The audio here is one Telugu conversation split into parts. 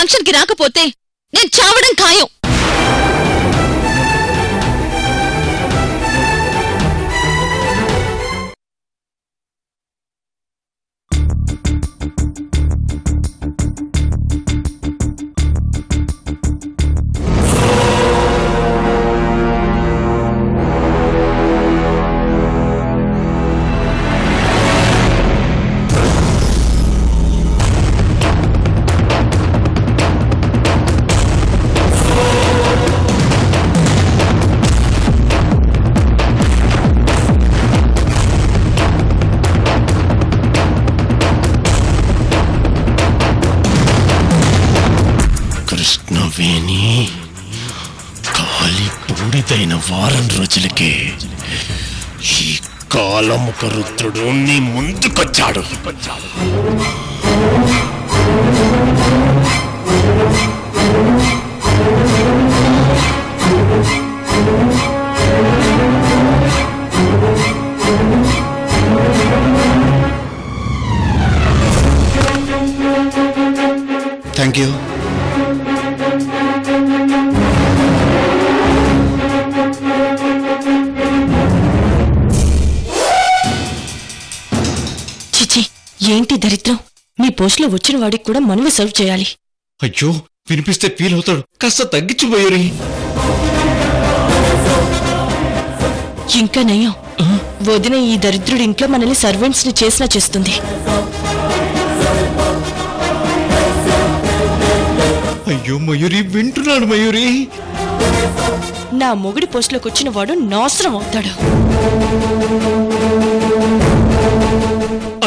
ఫంక్షన్ కి రాకపోతే నేను చావడం ఖాయం. కృష్ణవేణి కాలి పూడిదైన వారం రోజులకే ఈ కాలముఖ రుద్రుడు నీ ముందుకొచ్చాడు. Thank you. చిచి, ఏంటి దరిద్రం! మీ పోస్టులో వచ్చిన వాడికి కూడా మనమే సర్వ్ చేయాలి. అయ్యో, వినిపిస్తే ఫీల్ అవుతాడు. కాస్త తగ్గించిపోయారు. ఇంకా నయం, వదిన ఈ దరిద్రుడి ఇంట్లో మనల్ని సర్వెంట్స్ ని చేసినా చేస్తుంది. అయ్యో మయూరి, వింటున్నాడు మయూరి. నా మొగుడి పోస్టులోకి వచ్చిన వాడు నాశనం అవుతాడు.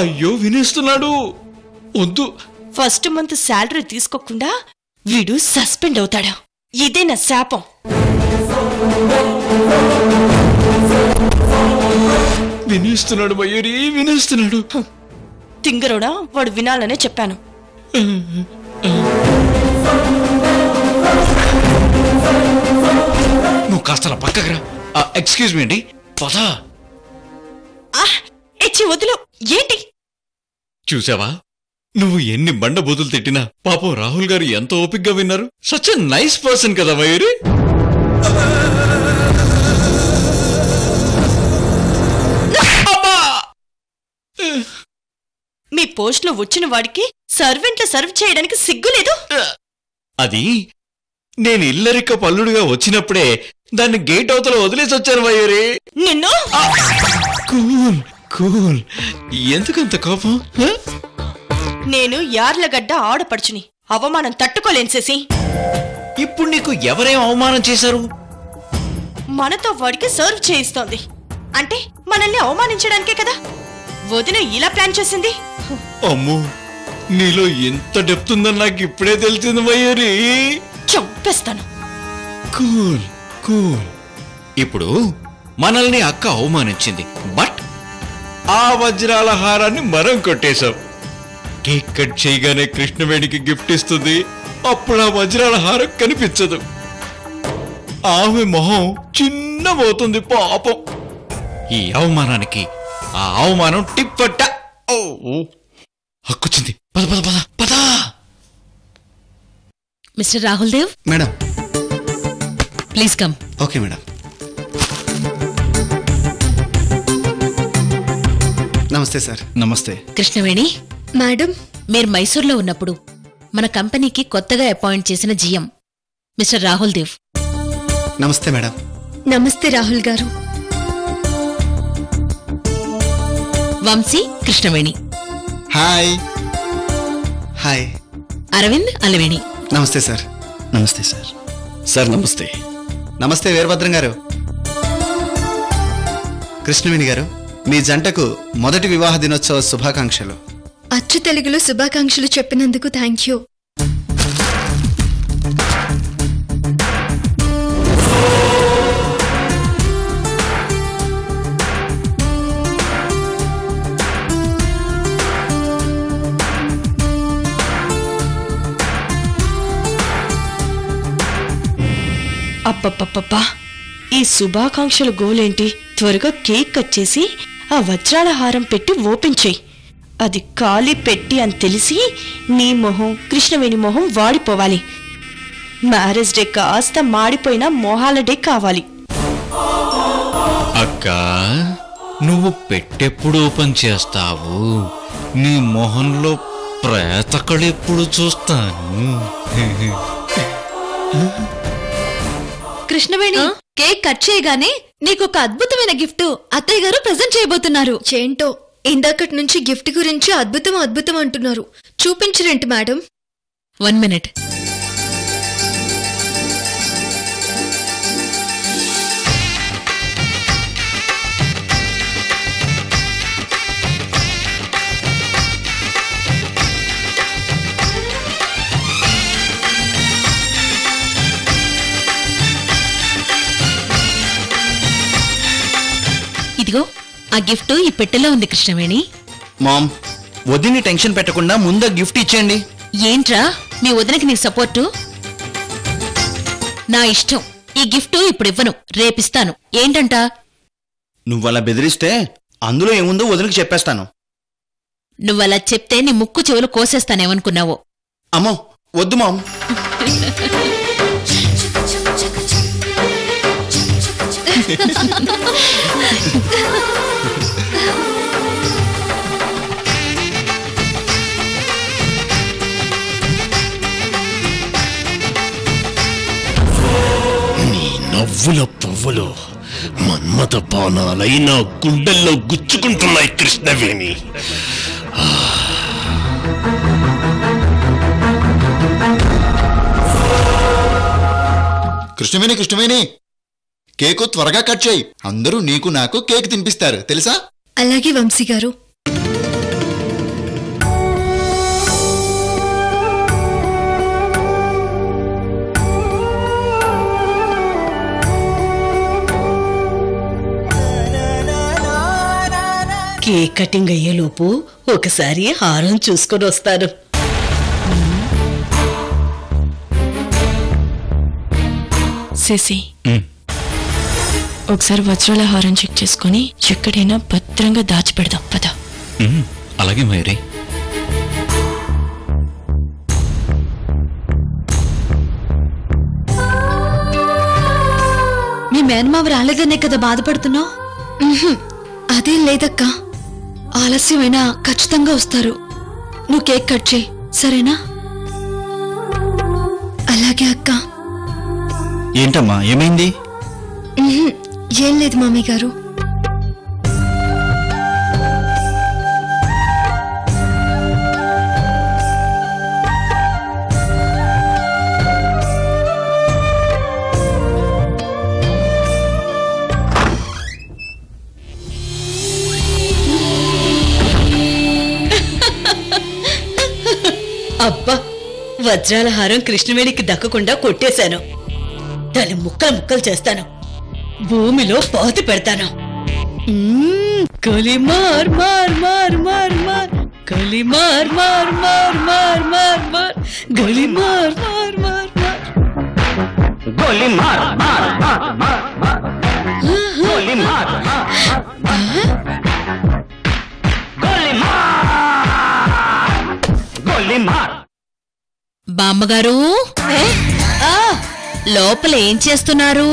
అయ్యో, వినేస్తున్నాడు. వద్దు. ఫస్ట్ మంత్ శాలరీ తీసుకోకుండా వీడు సస్పెండ్ అవుతాడు. ఇదే నా శాపం. వినేస్తున్నాడు మయూరి, వినేస్తున్నాడు. తింగరోడా, వాడు వినాలనే చెప్పాను. నువ్వు కాస్త పక్కకు రా. ఎక్స్క్యూజ్ మీ అండి, పదా. ఇచ్చి వదిలు. ఏంటి చూసావా, నువ్వు ఎన్ని బండ బూతులు తిట్టినా పాపం రాహుల్ గారు ఎంతో ఓపిగ్గా విన్నారు. సచ్ ఎ నైస్ పర్సన్ కదా మయూరి. మీ పోస్టులో వచ్చిన వాడికి సర్వెంట్లు సర్వ్ చేయడానికి సిగ్గులేదు. అది నేను ఇల్లరిక పల్లుడుగా వచ్చినప్పుడే దాన్ని గేట్ అవతల వదిలేసి వచ్చాను మయూరి. నిన్ను కూల్ కూల్. ఎందుకంత కోపం? నేను యార్లగడ్డ ఆడపడుచుని, అవమానం తట్టుకోలేను శశి. ఇప్పుడు నీకు ఎవరేం అవమానం చేశారు? మనతో వాడికి సర్వ్ చేయిస్తోంది అంటే మనల్ని అవమానించడానికే కదా వదిన ఇలా ప్లాన్ చేసింది. అమ్మో, నీలో ఎంత డెప్త్ ఉందని నాకు ఇప్పుడే తెలిసింది మయూరి. చంపేస్తాను. Cool cool. ఇప్పుడు మనల్ని అక్క అవమానించింది, బట్ ఆ వజ్రాల హారాన్ని మరం కొట్టేశావు. కేక్ కట్ చేయగానే కృష్ణవేణికి గిఫ్ట్ ఇస్తుంది. అప్పుడు ఆ వజ్రాల హారం కనిపించదు. ఆమె మొహం చిన్నమవుతుంది పాపం. ఈ అవమానానికి ఆ అవమానం టిప్పట్ట. హక్కొచ్చింది. పద పద పద పద. Mister Rahul Dev, madam. Please come. Okay madam. నమస్తే సార్. నమస్తే. కృష్ణవేణి మేడం, మీరు మైసూర్లో ఉన్నప్పుడు మన కంపెనీకి కొత్తగా అపాయింట్ చేసిన జీఎం మిస్టర్ రాహుల్ దేవ్. నమస్తే మేడం. నమస్తే రాహుల్ గారు. వంశీ, కృష్ణవేణి. హాయ్. హాయ్. అరవింద్, అలవేణి. నమస్తే సార్. నమస్తే సార్. సార్ నమస్తే. నమస్తే వీరభద్రం గారు. కృష్ణవేణి గారు, మీ జంటకు మొదటి వివాహ దినోత్సవ శుభాకాంక్షలు. అచ్చు తెలుగులో శుభాకాంక్షలు చెప్పినందుకు థ్యాంక్ యూ. అబ్బబ్బబ్బబ్బా, ఈ శుభాకాంక్షల గోలేంటి? త్వరగా కేక్ కట్ చేసి ఆ వజ్రాల హారం పెట్టి ఓపెన్ చెయ్యి. అది ఖాళీ పెట్టి అని తెలిసి నీ మొహం కృష్ణవేణి మొహం వాడిపోవాలి. మ్యారేజ్ డే కాస్త మాడిపోయిన మొహాల డే కావాలి. అక్క నువ్వు పెట్టెప్పుడు ఓపెన్ చేస్తావు? నీ మొహంలో ప్రేతకళెప్పుడు చూస్తాను? కృష్ణవేణి, కేక్ కట్ చేయగానే నీకొక అద్భుతమైన గిఫ్ట్ అత్తయ్య గారు ప్రెజెంట్ చేయబోతున్నారు. చేంటో ఇందాకటి నుంచి గిఫ్ట్ గురించి అద్భుతం అద్భుతం అంటున్నారు. చూపించరేంటి మేడం? 1 minute. ఇదిగో ఆ గిఫ్ట్ ఈ పెట్టెలో ఉంది కృష్ణవేణి. మామ్, వదిని టెన్షన్ పెట్టకుండా ముందు గిఫ్ట్ ఇచ్చేయండి. ఏంట్రా మీ వదినకి నీకు సపోర్టు? నా ఇష్టం. ఈ గిఫ్ట్ ఇప్పుడు ఇవ్వను, రేపిస్తాను. ఏంటంట? నువ్వలా బెదిరిస్తే అందులో ఏముందో వదిలికి చెప్పేస్తాను. నువ్వలా చెప్తే నీ ముక్కు చెవులు కోసేస్తానేమనుకున్నావో. అమ్మో వద్దు మామ్. నీ నవ్వుల పువ్వులు మన్మథ బాణాలై నా గుండెల్లో గుచ్చుకుంటున్నాయి కృష్ణవేణి. కృష్ణవేణి, కేకు త్వరగా కట్ చేయి. అందరూ నీకు నాకు కేక్ తినిపిస్తారు తెలుసా? అలాగే వంశీ గారు. కేక్ కటింగ్ అయ్యేలోపు ఒకసారి హారం చూసుకొని వస్తాను. శశి, ఒకసారి వజ్రాల హారం చెక్ చేసుకుని ఎక్కడైనా భద్రంగా దాచిపెడదాం పద. అలాగే మరి. మీ మేనమావ రాలేదనే కదా బాధపడుతున్నావు? అదేం లేదక్కా, ఆలస్యమైనా ఖచ్చితంగా వస్తారు. నువ్వు కేక్ కట్ చేయి, సరేనా? అలాగే అక్క. ఏంటమ్మా ఏమైంది? ఏం లేదు మామీ గారు. అబ్బా, వజ్రాల హారం కృష్ణవేణికి దక్కకుండా కొట్టేశాను. దాన్ని ముక్కలు ముక్కలు చేస్తాను, భూమిలో పాతి పెడతాను. గోలి మార్ మార్ మార్ మార్ మార్, గోలి మార్ మార్ మార్ మార్ మార్ మార్, గోలి మార్ మార్ మార్ మార్, గోలి మార్ మార్ మార్ మార్, గోలి మార్ గోలి మార్, గోలి మార్. బామ్మగారు, లోపల ఏం చేస్తున్నారు?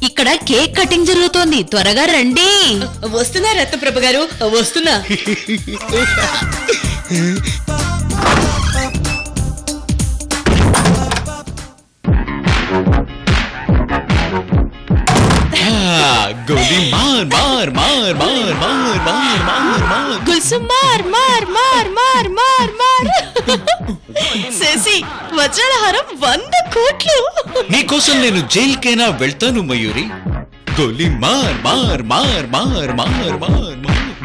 ఇక్కడ కేక్ కటింగ్ జరుగుతోంది, త్వరగా రండి. వస్తున్నా రత్నప్రభ గారు, వస్తున్నా. గోలి మార్ మార్ మార్ మార్ మార్ మార్ మార్ మార్, గుల్సు మార్ మార్ మార్ మార్ మార్ మార్. శశి, వజ్రాల హారం 100 కోట్లు. నీకోసం నేను జైలుకైనా వెళ్తాను మయూరి. గోలి మార్ మార్ మార్ మార్ మార్ మార్ మార్,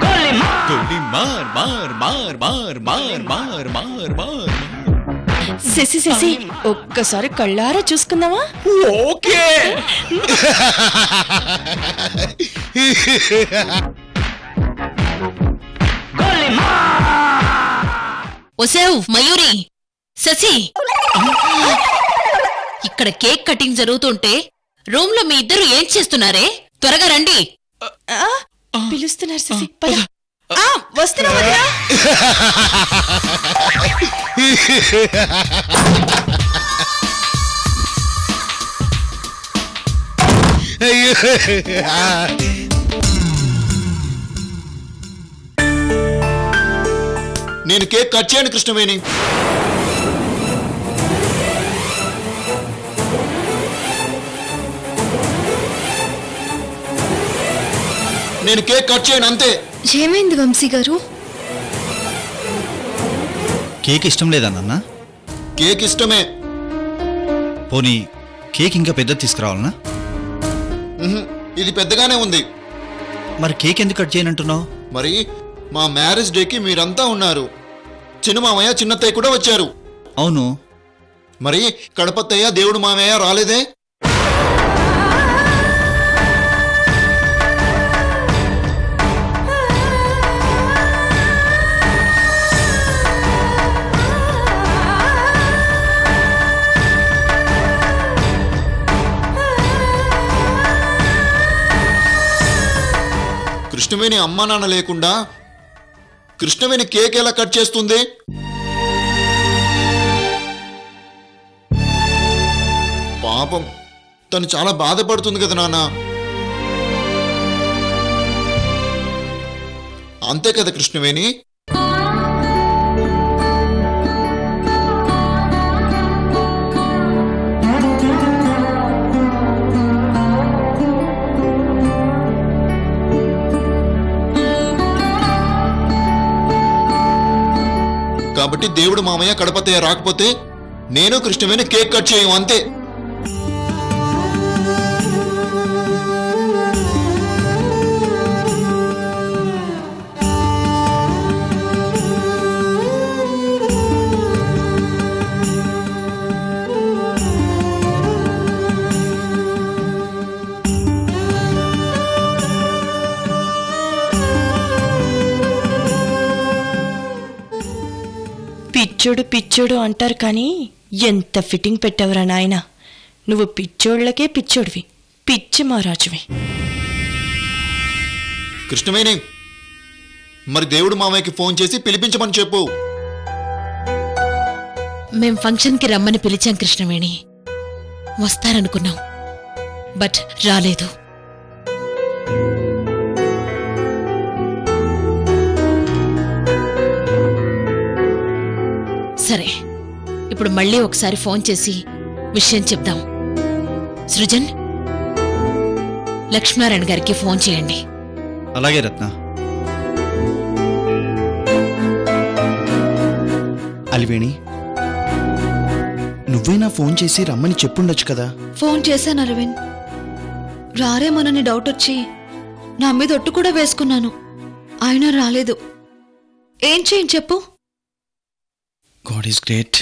గోలి మార్, గోలి మార్ మార్ మార్ మార్ మార్ మార్ మార్ మార్. శశి శశి, ఒక్కసారి కళ్ళారా చూసుకుందామా? ఓకే. గోలి మార్. ఒసేవ్ మయూరి, శశి, ఇక్కడ కేక్ కటింగ్ జరుగుతుంటే రూమ్ లో మీ ఇద్దరు ఏం చేస్తున్నారే? త్వరగా రండి. పిలుస్తున్నారు శశి, పద. వస్తున్నా వదినా. నేను కేక్ కట్ చేయను కృష్ణవేణి. నేను కేక్ కట్ చేయను అంతే. ఏమైంది వంశీ గారు? కేక్ ఇష్టం లేదా నాన్న? కేక్ ఇష్టమే. పోనీ కేక్ ఇంకా పెద్దది తీసుకురావాలనా? ఇది పెద్దగానే ఉంది. మరి కేక్ ఎందుకు కట్ చేయనంటున్నావు? మరి మా మ్యారేజ్ డేకి మీరంతా ఉన్నారు. చిన్న మామయ్య చిన్నత్తయ్య కూడా వచ్చారు. అవును. మరి కడపత్తయ్య దేవుడు మామయ్య రాలేదే? కృష్ణవేణి అమ్మా నాన్న లేకుండా కృష్ణవేణి కేక్ ఎలా కట్ చేస్తుంది? పాపం, తను చాలా బాధపడుతుంది కదా నాన్న. అంతే కదా కృష్ణవేణి? కాబట్టి దేవుడు మామయ్య కడపతయ్య రాకపోతే నేను కృష్ణవేణి కేక్ కట్ చేయం అంతే. పిచ్చోడు పిచ్చోడు అంటారు కానీ ఎంత ఫిట్టింగ్ పెట్టావురా నాయన. నువ్వు పిచ్చోళ్లకే పిచ్చోడివి, పిచ్చి మహారాజువి. కృష్ణవేణి, మరి దేవుడు మామయ్యకి ఫోన్ చేసి పిలిపించమని చెప్పు. మేం ఫంక్షన్కి రమ్మని పిలిచాం కృష్ణవేణి. వస్తారనుకున్నాం, బట్ రాలేదు. సరే, ఇప్పుడు మళ్ళీ ఒకసారి ఫోన్ చేసి విషయం చెప్దాం. సృజన్, లక్ష్మీనారాయణ గారికి ఫోన్ చేయండి. అలాగే రత్న. అలివేణి, నువ్వైనా ఫోన్ చేసి రమ్మని చెప్పుండొచ్చు కదా. ఫోన్ చేశాను అరవింద్, రారేమోనని డౌట్ వచ్చి నా మీద ఒట్టు కూడా వేసుకున్నాను. ఆయన రాలేదు. ఏం చేయని చెప్పు. God is great.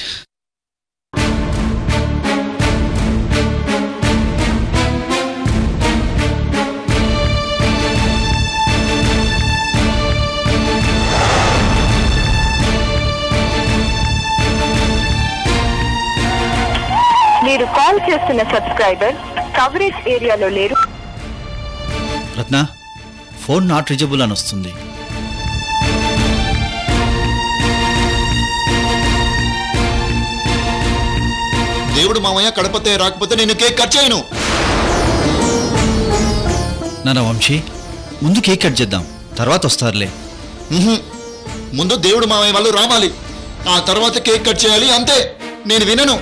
మీరు కాల్ చేస్తున్న సబ్స్క్రైబర్ కవరేజ్ ఏరియాలో లేరు. రత్న, ఫోన్ నాట్ రీచబుల్ అని వస్తుంది. దేవుడు మామయ్య కడపతయ్య రాకపోతే నేను కేక్ కట్ చేయను. నాన్న వంశీ, ముందు కేక్ కట్ చేద్దాం, తర్వాత వస్తారులే. ముందు దేవుడు మామయ్య వాళ్ళు రావాలి, ఆ తర్వాత కేక్ కట్ చేయాలి అంతే. నేను వినను.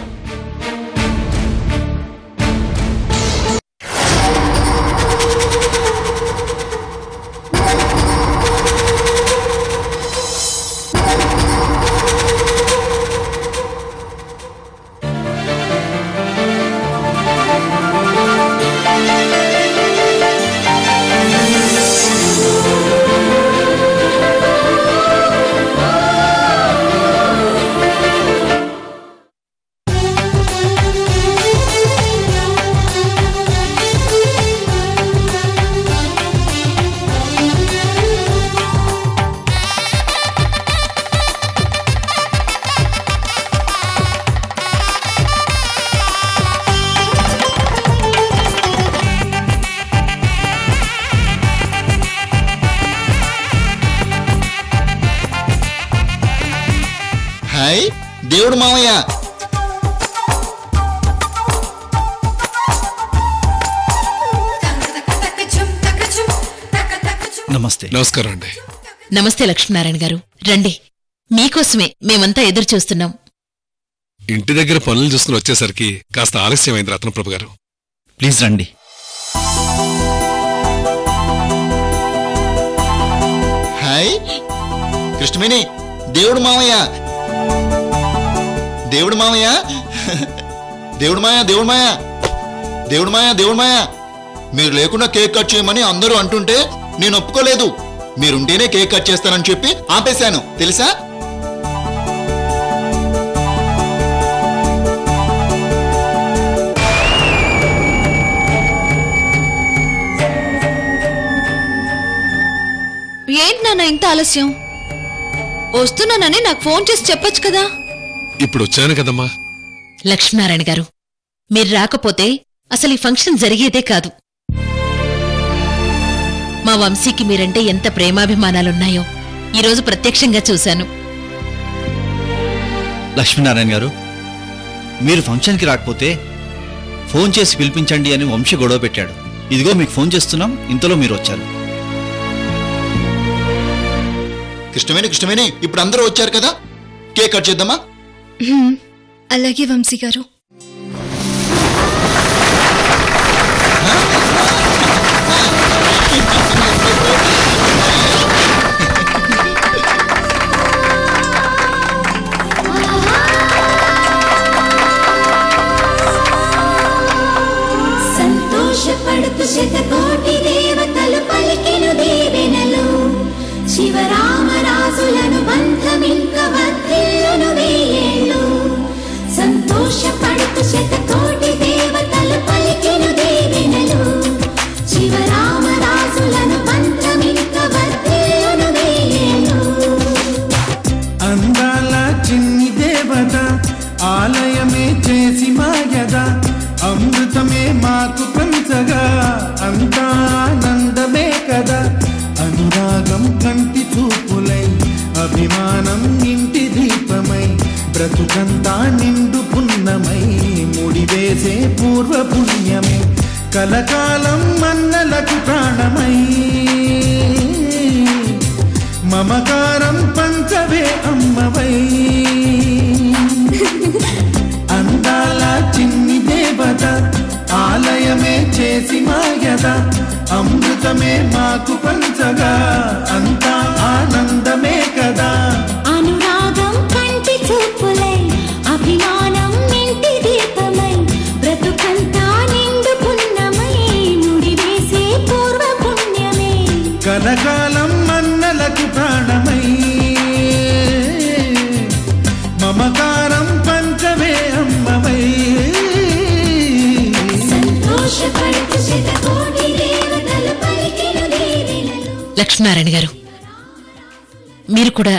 దేవుడు మామయ్య. నమస్తే. నమస్కారం అండి. నమస్తే లక్ష్మీనారాయణ గారు, రండి. మీకోసమే మేమంతా ఎదురు చూస్తున్నాం. ఇంటి దగ్గర పనులు చూసుకుని వచ్చేసరికి కాస్త ఆలస్యమైంది రత్నప్రభు గారు. ప్లీజ్ రండి. హాయ్ కృష్ణవేణి, దేవుడు మామయ్య. దేవుడు మామయ్య. దేవుడు మాయ, దేవుడు మాయ, దేవుడు మాయ, దేవుడు మాయ. మీరు లేకుండా కేక్ కట్ చేయమని అందరూ అంటుంటే నేను ఒప్పుకోలేదు. మీరుంటేనే కేక్ కట్ చేస్తానని చెప్పి ఆపేశాను తెలుసా? ఏంటి నాన్న ఇంత ఆలస్యం? వస్తున్నానని నాకు ఫోన్ చేసి చెప్పొచ్చు కదా. ఇప్పుడు వచ్చాను కదమ్మా. లక్ష్మీనారాయణ గారు, మీరు రాకపోతే అసలు ఈ ఫంక్షన్ జరిగేదే కాదు. మా వంశీకి మీరంటే ఎంత ప్రేమాభిమానాలున్నాయో ఈరోజు ప్రత్యక్షంగా చూశాను. లక్ష్మీనారాయణ గారు, మీరు ఫంక్షన్కి రాకపోతే ఫోన్ చేసి పిలిపించండి అని వంశీ గొడవ పెట్టాడు. ఇదిగో మీకు ఫోన్ చేస్తున్నాం, ఇంతలో మీరు వచ్చారు. కృష్ణవేణి, ఇప్పుడు అందరూ వచ్చారు కదా, కేక్ కట్ చేద్దామా? అలాగే వంశీ గారు. సంతోషపడుతు శతకోటి దేవతలు పలికెను దీవెనలు, శివరామరాజులను బంధమింక వర్ధిల్లును వేయేళ్ళు. సంతోషపడుతు శతకోటి దేవతలు పలికెను దీవెనలు, శివరామరాజులను బంధమింక వర్ధిల్లును వేయేళ్ళు. అందాల చిన్ని దేవత ఆలయమే చేసి మాయద, అమృతమే మాకు పంచగా అంతా ఆనందమే కదా. అనురాగం కంటి చూపులై, అభిమానం ఇంటి దీపమై, బ్రతుకంతా నిండు పున్నమై, ముడివేసే పూర్వ పుణ్యమే కలకాలం మన్నలకు ప్రాణమై. మమకారం పంచవే అమ్మవై. అందాల చిన్ని దేవత ఆలయమే చేసి మాయద, అమృతమే మాకు పంచగా అంతా ఆనందమే కదా. అనురాగం కంటి చూపులై, అభిమానం ఇంటి దీపమై, బ్రతుకంతా నిండు పున్నమై, ముడివేసే పూర్వ పుణ్యమే కలకాలం మన్నలకు ప్రాణమై. మమకారం పంచవే అమ్మవై. సంతోషపడుతు శతకోటి దేవతలు పలికెను దీవెనలు. లక్ష్మీనారాయణ గారు, మీరు కూడా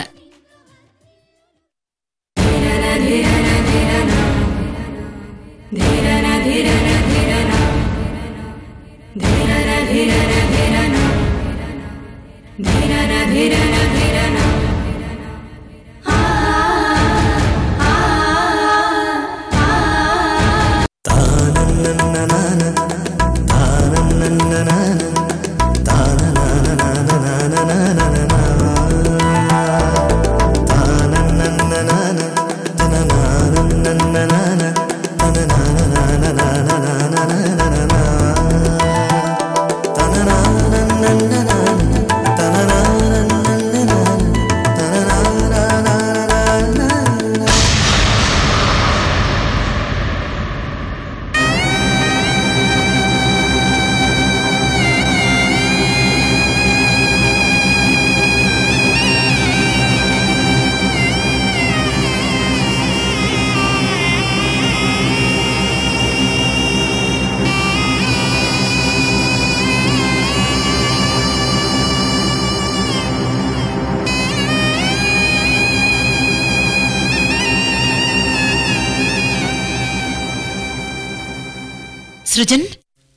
సృజన్,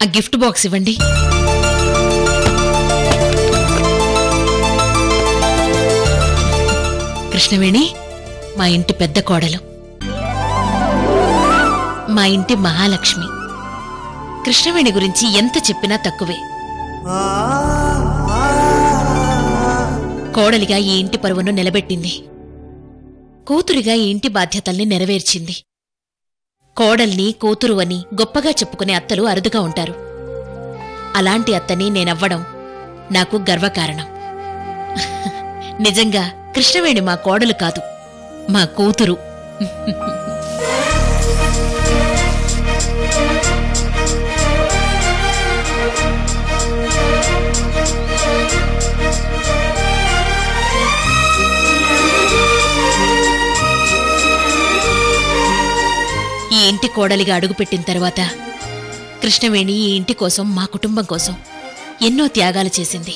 ఆ గిఫ్ట్ బాక్స్ ఇవ్వండి. కృష్ణవేణి, మా ఇంటి పెద్ద కోడలు. మా ఇంటి మహాలక్ష్మి. కృష్ణవేణి గురించి ఎంత చెప్పినా తక్కువే. కోడలిగా ఈ ఇంటి పరువును నిలబెట్టింది. కూతురిగా ఈ ఇంటి బాధ్యతల్ని నెరవేర్చింది. కోడల్ని కూతురు అని గొప్పగా చెప్పుకునే అత్తలు అరుదుగా ఉంటారు. అలాంటి అత్తని నేనవ్వడం నాకు గర్వకారణం. నిజంగా కృష్ణవేణి మా కోడలు కాదు, మా కూతురు. ఈ ఇంటి కోడలిగా అడుగుపెట్టిన తర్వాత కృష్ణవేణి ఈ ఇంటి కోసం, మా కుటుంబం కోసం ఎన్నో త్యాగాలు చేసింది.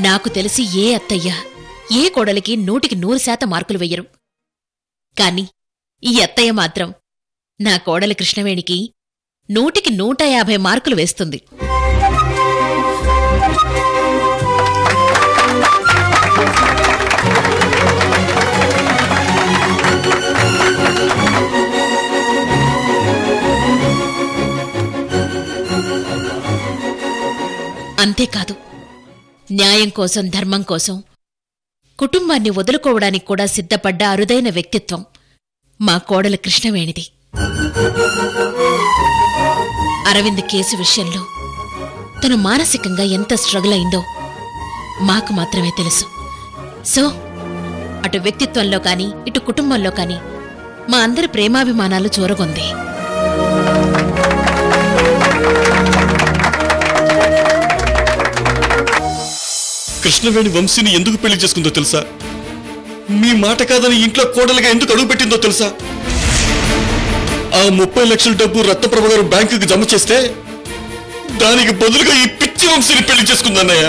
నాకు తెలిసి ఏ అత్తయ్య ఏ కోడలికి 100% మార్కులు వెయ్యరు. కాని ఈ అత్తయ్య మాత్రం నా కోడలి కృష్ణవేణికి 100% మార్కులు వేస్తుంది. అంతేకాదు, న్యాయం కోసం, ధర్మం కోసం కుటుంబాన్ని వదులుకోవడానికి కూడా సిద్ధపడ్డ అరుదైన వ్యక్తిత్వం మా కోడల కృష్ణవేణిది. అరవింద్ కేసు విషయంలో తను మానసికంగా ఎంత స్ట్రగుల్ అయిందో మాకు మాత్రమే తెలుసు. సో అటు వ్యక్తిత్వంలో కాని, ఇటు కుటుంబంలో కాని మా అందరి ప్రేమాభిమానాలు చూరగొంది. కృష్ణవేణి వంశీని ఎందుకు పెళ్లి చేసుకుందో తెలుసా? మీ మాట కాదని ఇంట్లో కోడలుగా ఎందుకు అడుగుపెట్టిందో తెలుసా? ఆ 30 లక్షల డబ్బు రత్నప్రభ గారు బ్యాంకుకి జమ చేస్తే దానికి బదులుగా ఈ పిచ్చి వంశీని పెళ్లి చేసుకుందన్నయ్య.